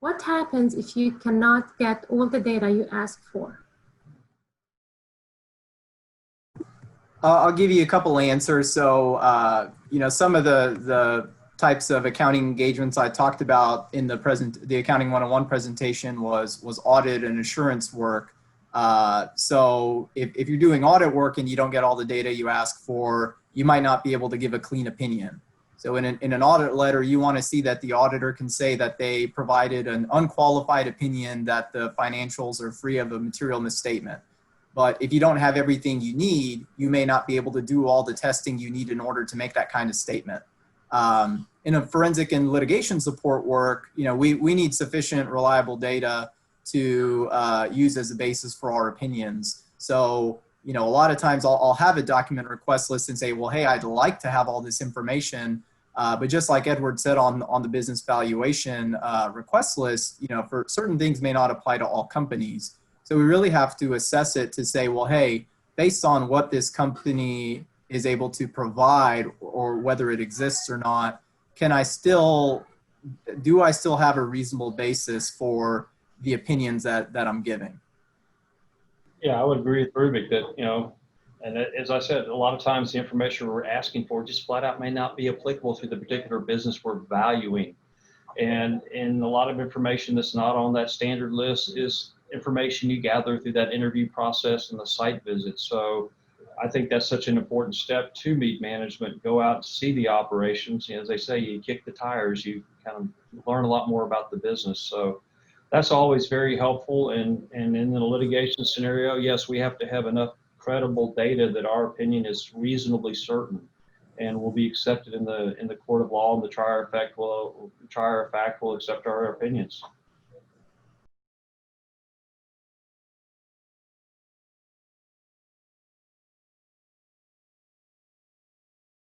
What happens if you cannot get all the data you ask for? I'll give you a couple answers. So, some of the types of accounting engagements I talked about in the Accounting 101 presentation was audit and assurance work. So if you're doing audit work and you don't get all the data you ask for, you might not be able to give a clean opinion. So in an audit letter, you want to see that the auditor can say that they provided an unqualified opinion that the financials are free of a material misstatement. But if you don't have everything you need, you may not be able to do all the testing you need in order to make that kind of statement. In a forensic and litigation support work, we need sufficient reliable data to use as a basis for our opinions. So, a lot of times I'll have a document request list and say, well, hey, I'd like to have all this information. But just like Edward said on the business valuation request list, for certain things may not apply to all companies. So we really have to assess it to say, well, hey, based on what this company is able to provide or whether it exists or not, do I still have a reasonable basis for the opinions that I'm giving? Yeah, I would agree with Rubik that, and as I said, a lot of times the information we're asking for just flat out may not be applicable to the particular business we're valuing. And a lot of information that's not on that standard list is information you gather through that interview process and the site visit. So I think that's such an important step to meet management. Go out and see the operations. As they say, you kick the tires, you kind of learn a lot more about the business. So that's always very helpful. And in the litigation scenario, yes, we have to have enough credible data that our opinion is reasonably certain and will be accepted in the court of law, and the trier of fact will accept our opinions.